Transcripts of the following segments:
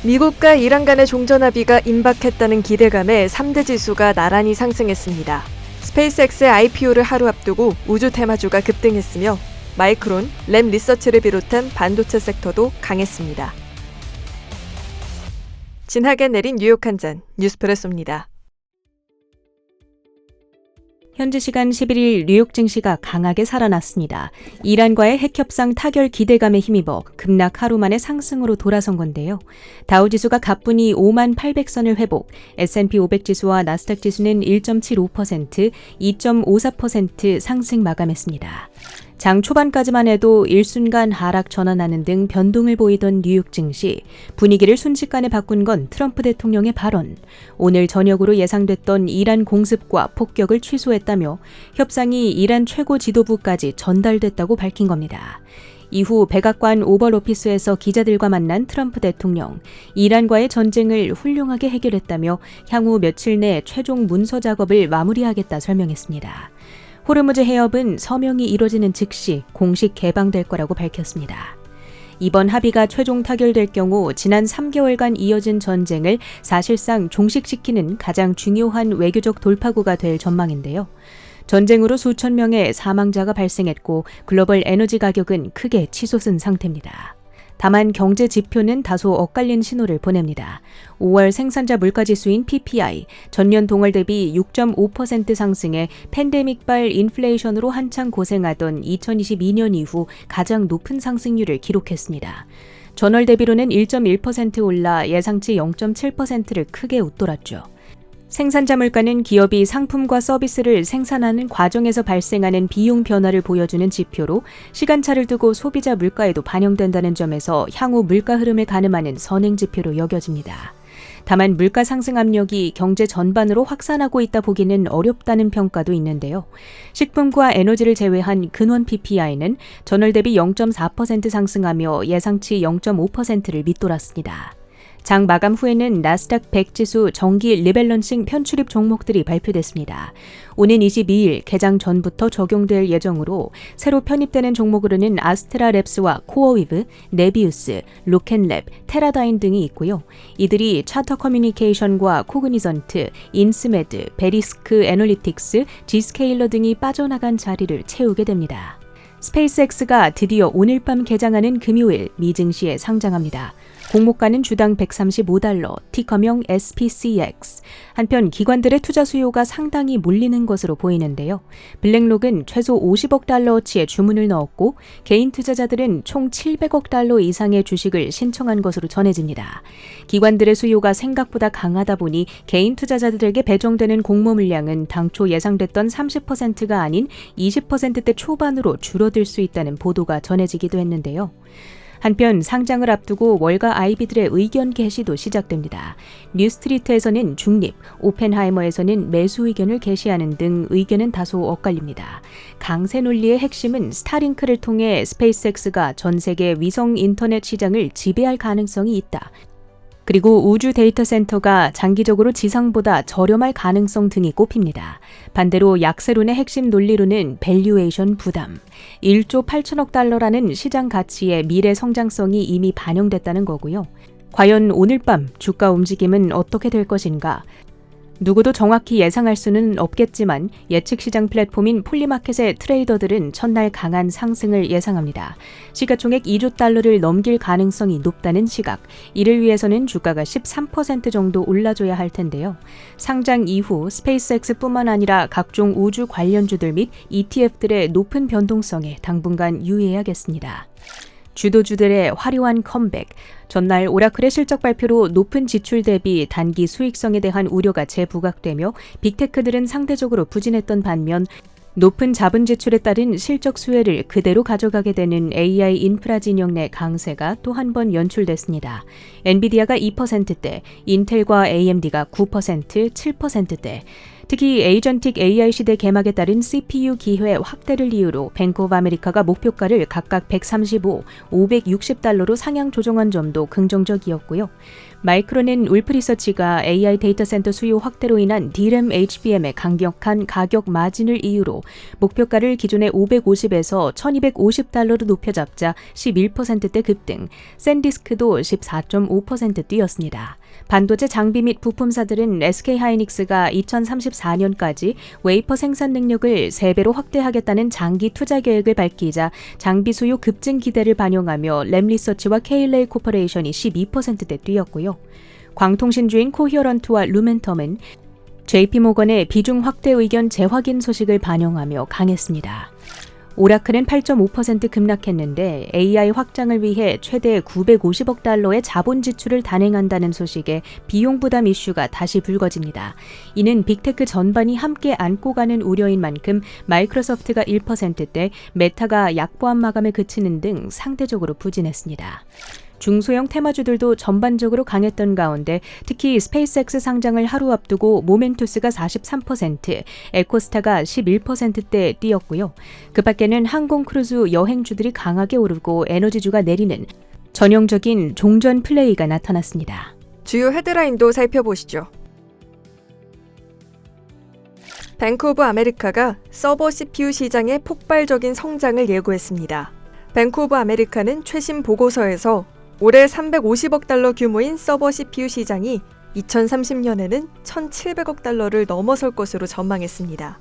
미국과 이란 간의 종전합의가 임박했다는 기대감에 3대 지수가 나란히 상승했습니다. 스페이스X의 IPO를 하루 앞두고 우주 테마주가 급등했으며 마이크론, 램 리서치를 비롯한 반도체 섹터도 강했습니다. 진하게 내린 뉴욕 한 잔, 뉴스프레소입니다. 현지 시간 11일 뉴욕 증시가 강하게 살아났습니다. 이란과의 핵협상 타결 기대감에 힘입어 급락 하루 만에 상승으로 돌아선 건데요. 다우지수가 가뿐히 5만 800선을 회복, S&P 500 지수와 나스닥 지수는 1.75%, 2.54% 상승 마감했습니다. 장 초반까지만 해도 일순간 하락 전환하는 등 변동을 보이던 뉴욕 증시, 분위기를 순식간에 바꾼 건 트럼프 대통령의 발언, 오늘 저녁으로 예상됐던 이란 공습과 폭격을 취소했다며 협상이 이란 최고 지도부까지 전달됐다고 밝힌 겁니다. 이후 백악관 오벌 오피스에서 기자들과 만난 트럼프 대통령, 이란과의 전쟁을 훌륭하게 해결했다며 향후 며칠 내 최종 문서 작업을 마무리하겠다 설명했습니다. 호르무즈 해협은 서명이 이뤄지는 즉시 공식 개방될 거라고 밝혔습니다. 이번 합의가 최종 타결될 경우 지난 3개월간 이어진 전쟁을 사실상 종식시키는 가장 중요한 외교적 돌파구가 될 전망인데요. 전쟁으로 수천 명의 사망자가 발생했고 글로벌 에너지 가격은 크게 치솟은 상태입니다. 다만 경제 지표는 다소 엇갈린 신호를 보냅니다. 5월 생산자 물가지수인 PPI, 전년 동월 대비 6.5% 상승해 팬데믹발 인플레이션으로 한창 고생하던 2022년 이후 가장 높은 상승률을 기록했습니다. 전월 대비로는 1.1% 올라 예상치 0.7%를 크게 웃돌았죠. 생산자 물가는 기업이 상품과 서비스를 생산하는 과정에서 발생하는 비용 변화를 보여주는 지표로 시간차를 두고 소비자 물가에도 반영된다는 점에서 향후 물가 흐름을 가늠하는 선행 지표로 여겨집니다. 다만 물가 상승 압력이 경제 전반으로 확산하고 있다 보기는 어렵다는 평가도 있는데요. 식품과 에너지를 제외한 근원 PPI는 전월 대비 0.4% 상승하며 예상치 0.5%를 밑돌았습니다. 장 마감 후에는 나스닥 100 지수 정기 리밸런싱 편출입 종목들이 발표됐습니다. 오는 22일 개장 전부터 적용될 예정으로 새로 편입되는 종목으로는 아스트라랩스와 코어위브, 네비우스, 로켓랩, 테라다인 등이 있고요. 이들이 차터 커뮤니케이션과 코그니전트, 인스메드, 베리스크 애널리틱스, G스케일러 등이 빠져나간 자리를 채우게 됩니다. 스페이스X가 드디어 오늘 밤 개장하는 금요일 미증시에 상장합니다. 공모가는 주당 $135, 티커명 SPCX. 한편 기관들의 투자 수요가 상당히 몰리는 것으로 보이는데요. 블랙록은 최소 $50억 주문을 넣었고 개인 투자자들은 총 $700억 이상의 주식을 신청한 것으로 전해집니다. 기관들의 수요가 생각보다 강하다 보니 개인 투자자들에게 배정되는 공모 물량은 당초 예상됐던 30%가 아닌 20%대 초반으로 줄어들 수 있다는 보도가 전해지기도 했는데요. 한편 상장을 앞두고 월가 아이비들의 의견 게시도 시작됩니다. 뉴스트리트에서는 중립, 오펜하이머에서는 매수 의견을 게시하는 등 의견은 다소 엇갈립니다. 강세 논리의 핵심은 스타링크를 통해 스페이스X가 전 세계 위성 인터넷 시장을 지배할 가능성이 있다. 그리고 우주 데이터 센터가 장기적으로 지상보다 저렴할 가능성 등이 꼽힙니다. 반대로 약세론의 핵심 논리로는 밸류에이션 부담, 1조 8천억 달러라는 시장 가치의 미래 성장성이 이미 반영됐다는 거고요. 과연 오늘 밤 주가 움직임은 어떻게 될 것인가? 누구도 정확히 예상할 수는 없겠지만 예측 시장 플랫폼인 폴리마켓의 트레이더들은 첫날 강한 상승을 예상합니다. 시가총액 2조 달러를 넘길 가능성이 높다는 시각, 이를 위해서는 주가가 13% 정도 올라줘야 할 텐데요. 상장 이후 스페이스X뿐만 아니라 각종 우주 관련주들 및 ETF들의 높은 변동성에 당분간 유의해야겠습니다. 주도주들의 화려한 컴백, 전날 오라클의 실적 발표로 높은 지출 대비 단기 수익성에 대한 우려가 재부각되며 빅테크들은 상대적으로 부진했던 반면 높은 자본 지출에 따른 실적 수혜를 그대로 가져가게 되는 AI 인프라 진영 내 강세가 또 한 번 연출됐습니다. 엔비디아가 2%대, 인텔과 AMD가 9%, 7%대, 특히 에이전틱 AI 시대 개막에 따른 CPU 기회 확대를 이유로 뱅크 오브 아메리카가 목표가를 각각 135, 560달러로 상향 조정한 점도 긍정적이었고요. 마이크론은 울프 리서치가 AI 데이터 센터 수요 확대로 인한 D램 HBM의 강력한 가격 마진을 이유로 목표가를 기존의 550에서 1250달러로 높여 잡자 11%대 급등, 샌디스크도 14.5% 뛰었습니다. 반도체 장비 및 부품사들은 SK하이닉스가 2034년까지 웨이퍼 생산 능력을 3배로 확대하겠다는 장기 투자 계획을 밝히자 장비 수요 급증 기대를 반영하며 램리서치와 KLA 코퍼레이션이 12%대 뛰었고요. 광통신주인 코히어런트와 루멘텀은 JP모건의 비중 확대 의견 재확인 소식을 반영하며 강했습니다. 오라클은 8.5% 급락했는데 AI 확장을 위해 최대 950억 달러의 자본 지출을 단행한다는 소식에 비용 부담 이슈가 다시 불거집니다. 이는 빅테크 전반이 함께 안고 가는 우려인 만큼 마이크로소프트가 1%대, 메타가 약보합 마감에 그치는 등 상대적으로 부진했습니다. 중소형 테마주들도 전반적으로 강했던 가운데 특히 스페이스X 상장을 하루 앞두고 모멘투스가 43%, 에코스타가 11%대 뛰었고요. 그 밖에는 항공 크루즈 여행주들이 강하게 오르고 에너지주가 내리는 전형적인 종전 플레이가 나타났습니다. 주요 헤드라인도 살펴보시죠. 뱅크 오브 아메리카가 서버 CPU 시장의 폭발적인 성장을 예고했습니다. 뱅크 오브 아메리카는 최신 보고서에서 올해 350억 달러 규모인 서버 CPU 시장이 2030년에는 1,700억 달러를 넘어설 것으로 전망했습니다.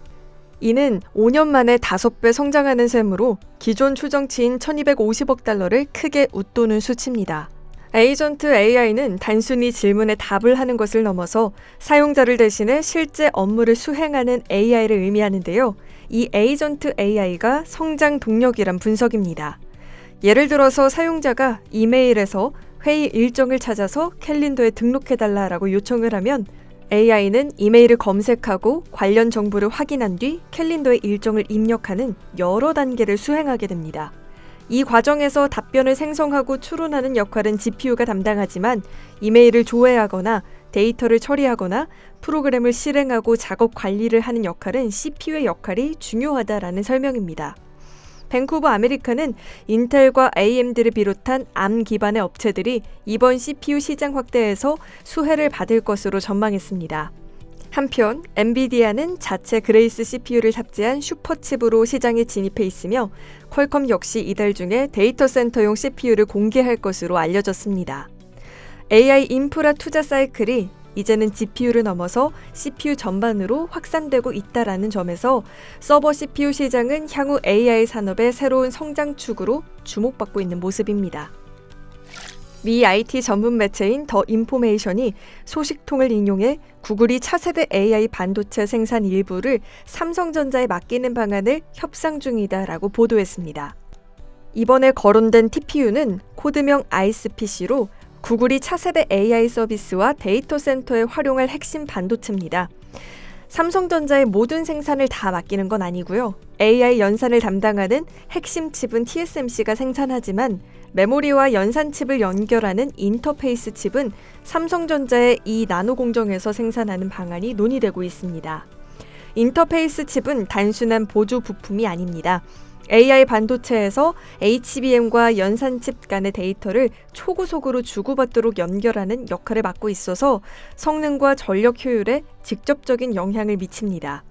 이는 5년 만에 5배 성장하는 셈으로 기존 추정치인 1,250억 달러를 크게 웃도는 수치입니다. 에이전트 AI는 단순히 질문에 답을 하는 것을 넘어서 사용자를 대신해 실제 업무를 수행하는 AI를 의미하는데요. 이 에이전트 AI가 성장 동력이란 분석입니다. 예를 들어서 사용자가 이메일에서 회의 일정을 찾아서 캘린더에 등록해달라고 요청을 하면 AI는 이메일을 검색하고 관련 정보를 확인한 뒤 캘린더에 일정을 입력하는 여러 단계를 수행하게 됩니다. 이 과정에서 답변을 생성하고 추론하는 역할은 GPU가 담당하지만 이메일을 조회하거나 데이터를 처리하거나 프로그램을 실행하고 작업 관리를 하는 역할은 CPU의 역할이 중요하다라는 설명입니다. 뱅크 오브 아메리카는 인텔과 AMD를 비롯한 ARM 기반의 업체들이 이번 CPU 시장 확대에서 수혜를 받을 것으로 전망했습니다. 한편 엔비디아는 자체 그레이스 CPU를 탑재한 슈퍼칩으로 시장에 진입해 있으며 퀄컴 역시 이달 중에 데이터 센터용 CPU를 공개할 것으로 알려졌습니다. AI 인프라 투자 사이클이 이제는 GPU를 넘어서 CPU 전반으로 확산되고 있다라는 점에서 서버 CPU 시장은 향후 AI 산업의 새로운 성장축으로 주목받고 있는 모습입니다. 미 IT 전문 매체인 더 인포메이션이 소식통을 인용해 구글이 차세대 AI 반도체 생산 일부를 삼성전자에 맡기는 방안을 협상 중이다라고 보도했습니다. 이번에 거론된 TPU는 코드명 아이스PC로 구글이 차세대 AI 서비스와 데이터 센터에 활용할 핵심 반도체입니다. 삼성전자의 모든 생산을 다 맡기는 건 아니고요. AI 연산을 담당하는 핵심 칩은 TSMC가 생산하지만 메모리와 연산 칩을 연결하는 인터페이스 칩은 삼성전자의 이 나노 공정에서 생산하는 방안이 논의되고 있습니다. 인터페이스 칩은 단순한 보조 부품이 아닙니다. AI 반도체에서 HBM과 연산칩 간의 데이터를 초고속으로 주고받도록 연결하는 역할을 맡고 있어서 성능과 전력 효율에 직접적인 영향을 미칩니다.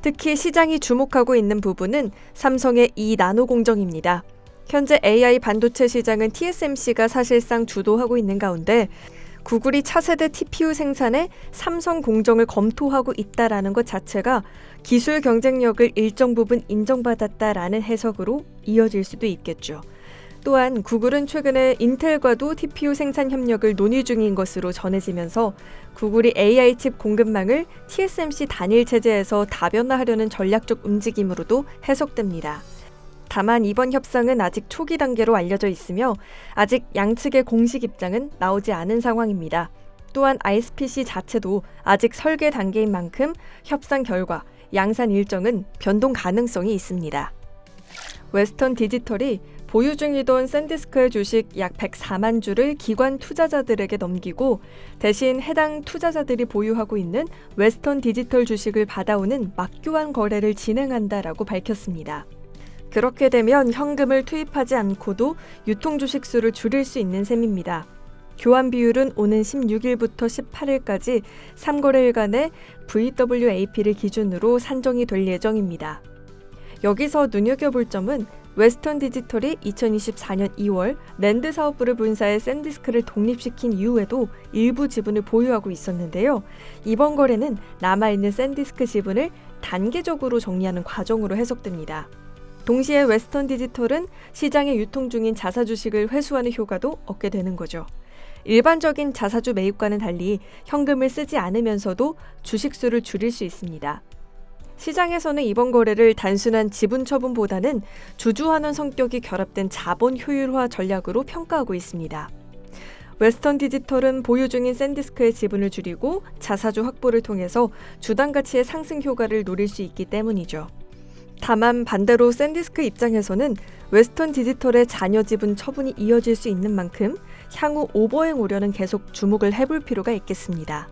특히 시장이 주목하고 있는 부분은 삼성의 이 나노 공정입니다. 현재 AI 반도체 시장은 TSMC가 사실상 주도하고 있는 가운데 구글이 차세대 TPU 생산에 삼성 공정을 검토하고 있다라는 것 자체가 기술 경쟁력을 일정 부분 인정받았다라는 해석으로 이어질 수도 있겠죠. 또한 구글은 최근에 인텔과도 TPU 생산 협력을 논의 중인 것으로 전해지면서 구글이 AI 칩 공급망을 TSMC 단일 체제에서 다변화하려는 전략적 움직임으로도 해석됩니다. 다만 이번 협상은 아직 초기 단계로 알려져 있으며 아직 양측의 공식 입장은 나오지 않은 상황입니다. 또한 ISPC 자체도 아직 설계 단계인 만큼 협상 결과 양산 일정은 변동 가능성이 있습니다. 웨스턴 디지털이 보유 중이던 샌디스크의 주식 약 104만 주를 기관 투자자들에게 넘기고 대신 해당 투자자들이 보유하고 있는 웨스턴 디지털 주식을 받아오는 맞교환 거래를 진행한다라고 밝혔습니다. 그렇게 되면 현금을 투입하지 않고도 유통 주식 수를 줄일 수 있는 셈입니다. 교환 비율은 오는 16일부터 18일까지 3거래일간의 VWAP를 기준으로 산정이 될 예정입니다. 여기서 눈여겨볼 점은 웨스턴 디지털이 2024년 2월 랜드 사업부를 분사해 샌디스크를 독립시킨 이후에도 일부 지분을 보유하고 있었는데요. 이번 거래는 남아있는 샌디스크 지분을 단계적으로 정리하는 과정으로 해석됩니다. 동시에 웨스턴 디지털은 시장에 유통 중인 자사 주식을 회수하는 효과도 얻게 되는 거죠. 일반적인 자사주 매입과는 달리 현금을 쓰지 않으면서도 주식 수를 줄일 수 있습니다. 시장에서는 이번 거래를 단순한 지분 처분보다는 주주환원 성격이 결합된 자본 효율화 전략으로 평가하고 있습니다. 웨스턴 디지털은 보유 중인 샌디스크의 지분을 줄이고 자사주 확보를 통해서 주당 가치의 상승 효과를 노릴 수 있기 때문이죠. 다만 반대로 샌디스크 입장에서는 웨스턴 디지털의 잔여 지분 처분이 이어질 수 있는 만큼 향후 오버행 우려는 계속 주목을 해볼 필요가 있겠습니다.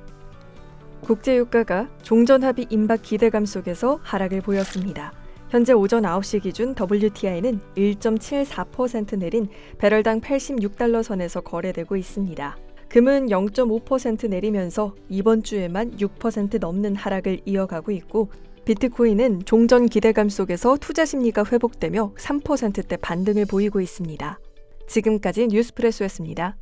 국제유가가 종전합의 임박 기대감 속에서 하락을 보였습니다. 현재 오전 9시 기준 WTI는 1.74% 내린 배럴당 86달러 선에서 거래되고 있습니다. 금은 0.5% 내리면서 이번 주에만 6% 넘는 하락을 이어가고 있고 비트코인은 종전 기대감 속에서 투자 심리가 회복되며 3%대 반등을 보이고 있습니다. 지금까지 뉴스프레소였습니다.